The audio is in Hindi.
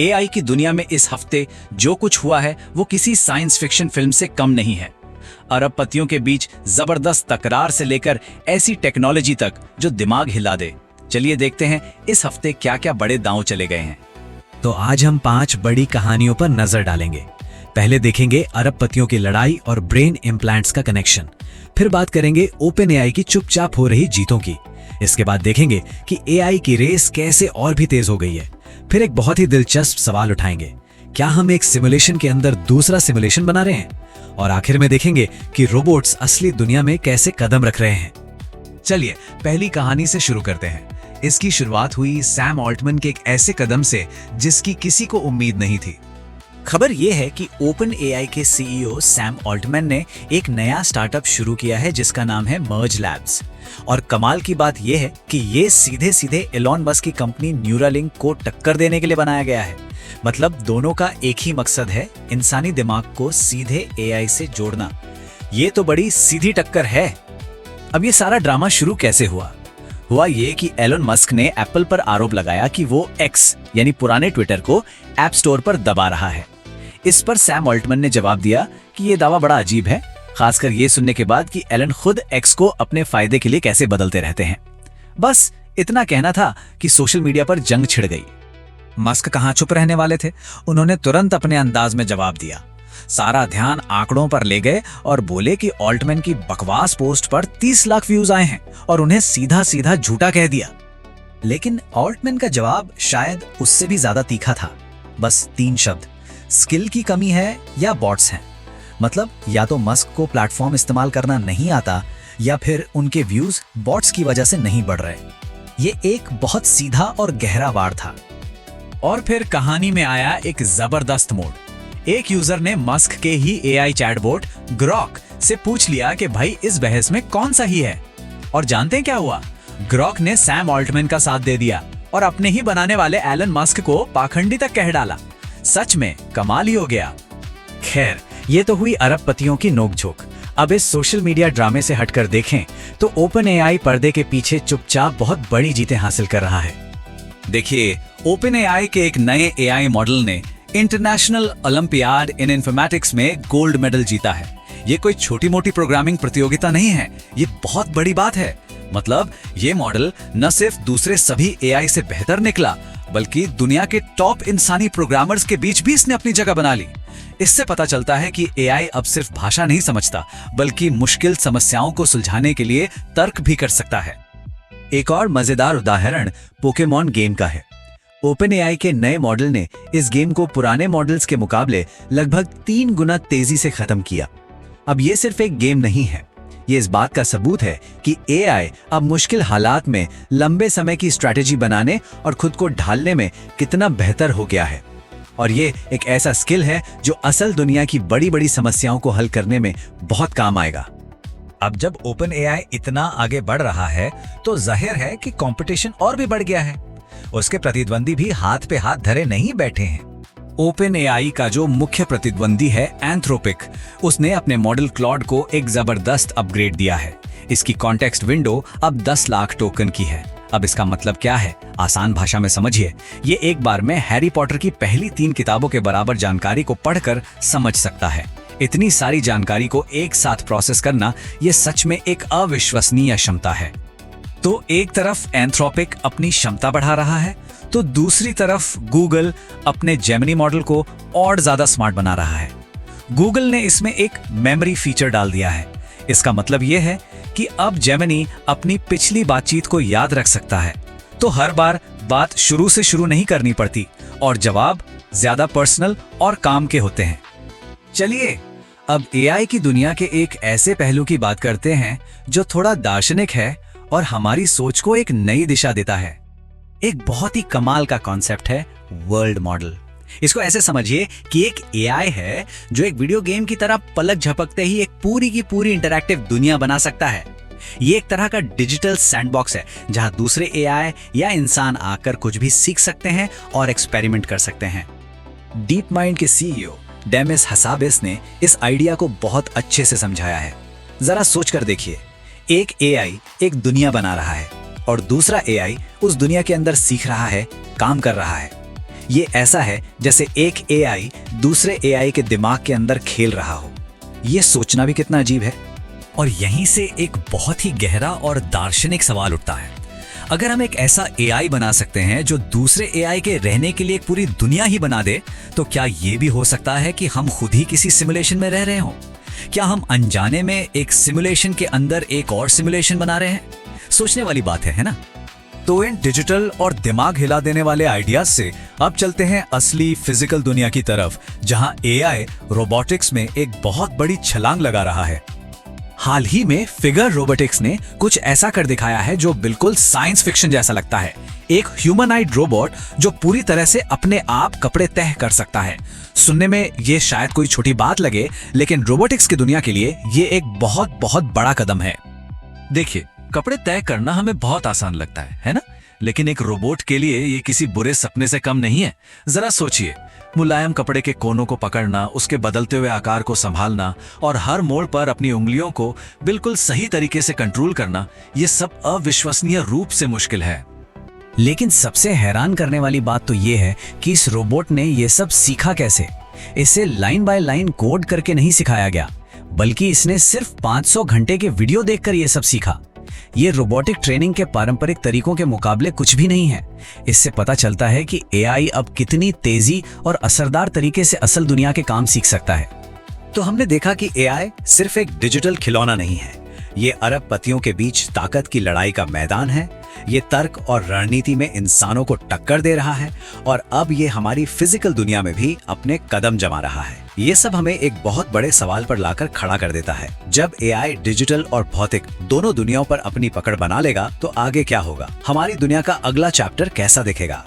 एआई की दुनिया में इस हफ्ते जो कुछ हुआ है वो किसी साइंस फिक्शन फिल्म से कम नहीं है। अरबपतियों के बीच जबरदस्त तकरार से लेकर ऐसी टेक्नोलॉजी तक जो दिमाग हिला दे। चलिए देखते हैं इस हफ्ते क्या क्या बड़े दांव चले गए हैं। तो आज हम 5 बड़ी कहानियों पर नजर डालेंगे। पहले देखेंगे अरबपतियों की लड़ाई और ब्रेन इम्प्लांट्स का कनेक्शन। फिर बात करेंगे ओपन एआई की चुपचाप हो रही जीतों की। इसके बाद देखेंगे कि एआई की रेस कैसे और भी तेज हो गई है। फिर एक बहुत ही दिलचस्प सवाल उठाएंगे, क्या हम एक सिमुलेशन के अंदर दूसरा सिमुलेशन बना रहे हैं? और आखिर में देखेंगे कि रोबोट्स असली दुनिया में कैसे कदम रख रहे हैं। चलिए पहली कहानी से शुरू करते हैं। इसकी शुरुआत हुई सैम ऑल्टमैन के एक ऐसे कदम से जिसकी किसी को उम्मीद नहीं थी। खबर यह है कि ओपन एआई के सीईओ सैम ऑल्टमैन ने एक नया स्टार्टअप शुरू किया है जिसका नाम है मर्ज लैब्स। और कमाल की बात यह है कि ये सीधे सीधे एलॉन मस्क की कंपनी न्यूरालिंक को टक्कर देने के लिए बनाया गया है। मतलब दोनों का एक ही मकसद है, इंसानी दिमाग को सीधे एआई से जोड़ना। ये तो बड़ी सीधी टक्कर है। अब ये सारा ड्रामा शुरू कैसे हुआ? हुआ ये कि एलन मस्क ने एप्पल पर आरोप लगाया कि वो एक्स यानी पुराने ट्विटर को ऐप स्टोर पर दबा रहा है। इस पर सैम ऑल्टमैन ने जवाब दिया कि ये दावा बड़ा अजीब है, खासकर ये सुनने के बाद कि एलन खुद एक्स को अपने फायदे के लिए कैसे बदलते रहते हैं। बस इतना कहना था कि सोशल मीडिया पर जंग छिड़ गई। मस्क कहां चुप रहने वाले थे, उन्होंने तुरंत अपने अंदाज में जवाब दिया। सारा ध्यान आंकड़ों पर ले गए और बोले कि ऑल्टमैन की बकवास पोस्ट पर 30 लाख व्यूज आए हैं और उन्हें सीधा सीधा झूठा कह दिया। लेकिन ऑल्टमैन का जवाब शायद उससे भी ज्यादा तीखा था। बस 3 शब्द, स्किल की कमी है या बॉट्स हैं। मतलब या तो मस्क को प्लेटफॉर्म इस्तेमाल करना नहीं आता या फिर उनके व्यूज बॉट्स की वजह से नहीं बढ़ रहे। ये एक बहुत सीधा और गहरा वार था। और फिर कहानी में आया एक जबरदस्त मोड़। एक यूजर ने मस्क के ही एआई चैटबॉट ग्रॉक से पूछ लिया कि भाई इस बहस में कौन सही है। और जानते हैं क्या हुआ? ग्रॉक ने सैम ऑल्टमैन का साथ दे दिया और अपने ही बनाने वाले एलन मस्क को पाखंडी तक कह डाला। सच में कमाल ही हो गया। खैर, ये तो हुई अरबपतियों की नोकझोंक। अब इस सोशल मीडिया ड्रामे से हटकर देखें तो ओपन एआई पर्दे के पीछे चुपचाप बहुत बड़ी जीतें हासिल कर रहा है। देखिए, ओपन एआई के एक नए एआई मॉडल ने इंटरनेशनल ओलंपियाड इन इंफॉर्मेटिक्स में गोल्ड मेडल जीता है। ये कोई छोटी मोटी प्रोग्रामिंग प्रतियोगिता नहीं है, ये बहुत बड़ी बात है। मतलब ये मॉडल न सिर्फ दूसरे सभी एआई से बेहतर निकला, बल्कि दुनिया के टॉप इंसानी प्रोग्रामर्स के बीच भी इसने अपनी जगह बना ली। इससे पता चलता है कि एआई अब सिर्फ भाषा नहीं समझता, बल्कि मुश्किल समस्याओं को सुलझाने के लिए तर्क भी कर सकता है। एक और मजेदार उदाहरण पोकेमॉन गेम का है। ओपन एआई के नए मॉडल ने इस गेम को पुराने मॉडल्स के मुकाबले लगभग 3 गुना तेजी से खत्म किया। अब ये सिर्फ एक गेम नहीं है, ये इस बात का सबूत है कि एआई अब मुश्किल हालात में लंबे समय की स्ट्रैटेजी बनाने और खुद को ढालने में कितना बेहतर हो गया है। और ये एक ऐसा स्किल है जो असल दुनिया की बड़ी बड़ी समस्याओं को हल करने में बहुत काम आएगा। अब जब ओपन एआई इतना आगे बढ़ रहा है तो जाहिर है कि कंपटीशन और भी बढ़ गया है। उसके प्रतिद्वंदी भी हाथ पे हाथ धरे नहीं बैठे हैं। ओपन एआई का जो मुख्य प्रतिद्वंदी है एंथ्रोपिक, उसने अपने मॉडल क्लॉड को एक जबरदस्त अपग्रेड दिया है। इसकी कॉन्टेक्स्ट विंडो अब 10 लाख टोकन की है। अब इसका मतलब क्या है? आसान भाषा में समझिए, ये एक बार में हैरी पॉटर की पहली 3 किताबों के बराबर जानकारी को पढ़कर समझ सकता है। इतनी सारी जानकारी को एक साथ प्रोसेस करना ये सच में एक अविश्वसनीय क्षमता है। तो एक तरफ एंथ्रोपिक अपनी क्षमता बढ़ा रहा है, तो दूसरी तरफ गूगल अपने जेमिनी मॉडल को और ज्यादा स्मार्ट बना रहा है। गूगल ने इसमें एक मेमोरी फीचर डाल दिया है। इसका मतलब यह है कि अब जेमिनी अपनी पिछली बातचीत को याद रख सकता है, तो हर बार बात शुरू से शुरू नहीं करनी पड़ती और जवाब ज्यादा पर्सनल और काम के होते हैं। चलिए अब एआई की दुनिया के एक ऐसे पहलू की बात करते हैं जो थोड़ा दार्शनिक है और हमारी सोच को एक नई दिशा देता है। एक बहुत ही कमाल का कॉन्सेप्ट है वर्ल्ड मॉडल। इसको ऐसे समझिए कि एक एआई है जो एक वीडियो गेम की तरह पलक झपकते ही एक पूरी की पूरी इंटरैक्टिव दुनिया बना सकता है। ये एक तरह का डिजिटल सैंडबॉक्स है जहां दूसरे एआई या इंसान आकर कुछ भी सीख सकते हैं और एक्सपेरिमेंट कर सकते हैं। डीप माइंड के सीईओ डेमिस हसाबिस ने इस आइडिया को बहुत अच्छे से समझाया है। जरा सोचकर देखिए, एक एआई एक दुनिया बना रहा है और दूसरा एआई उस दुनिया के अंदर सीख रहा है, काम कर रहा है। ये ऐसा है जैसे एक एआई दूसरे एआई के दिमाग के अंदर खेल रहा हो। ये सोचना भी कितना अजीब है। और यहीं से एक बहुत ही गहरा और दार्शनिक सवाल उठता है। अगर हम एक ऐसा एआई बना सकते हैं जो दूसरे एआई के रहने के लिए एक पूरी दुनिया ही बना दे, तो क्या ये भी हो सकता है कि हम खुद ही किसी सिमुलेशन में रह रहे हों? क्या हम अनजाने में एक सिमुलेशन के अंदर एक और सिमुलेशन बना रहे हैं? सोचने वाली बात है ना? तो इन डिजिटल और दिमाग हिला देने वाले आइडियाज से अब चलते हैं असली फिजिकल दुनिया की तरफ, जहां एआई रोबोटिक्स में एक बहुत बड़ी छलांग लगा रहा है। हाल ही में फिगर रोबोटिक्स ने कुछ ऐसा कर दिखाया है जो बिल्कुल साइंस फिक्शन जैसा लगता है। एक ह्यूमनाइड रोबोट जो पूरी तरह से अपने आप कपड़े तह कर सकता है। सुनने में ये शायद कोई छोटी बात लगे, लेकिन रोबोटिक्स की दुनिया के लिए ये एक बहुत बहुत बड़ा कदम है। देखिए, कपड़े तय करना हमें बहुत आसान लगता है ना? लेकिन एक रोबोट के लिए ये किसी बुरे सपने से कम नहीं है। जरा सोचिए, मुलायम कपड़े के कोनों को पकड़ना, उसके बदलते हुए आकार को संभालना और हर मोड़ पर अपनी उंगलियों को बिल्कुल सही तरीके से कंट्रोल करना, ये सब अविश्वसनीय रूप से मुश्किल है। लेकिन सबसे हैरान करने वाली बात तो ये है कि इस रोबोट ने ये सब सीखा कैसे। इसे लाइन बाय लाइन कोड करके नहीं सिखाया गया, बल्कि इसने सिर्फ 500 घंटे के वीडियो देखकर ये सब सीखा। ये रोबोटिक ट्रेनिंग के पारंपरिक तरीकों के मुकाबले कुछ भी नहीं है। इससे पता चलता है कि एआई अब कितनी तेजी और असरदार तरीके से असल दुनिया के काम सीख सकता है। तो हमने देखा कि एआई सिर्फ एक डिजिटल खिलौना नहीं है। ये अरबपतियों के बीच ताकत की लड़ाई का मैदान है। ये तर्क और रणनीति में इंसानों को टक्कर दे रहा है और अब ये हमारी फिजिकल दुनिया में भी अपने कदम जमा रहा है। ये सब हमें एक बहुत बड़े सवाल पर लाकर खड़ा कर देता है। जब एआई डिजिटल और भौतिक दोनों दुनियाओं पर अपनी पकड़ बना लेगा, तो आगे क्या होगा? हमारी दुनिया का अगला चैप्टर कैसा दिखेगा?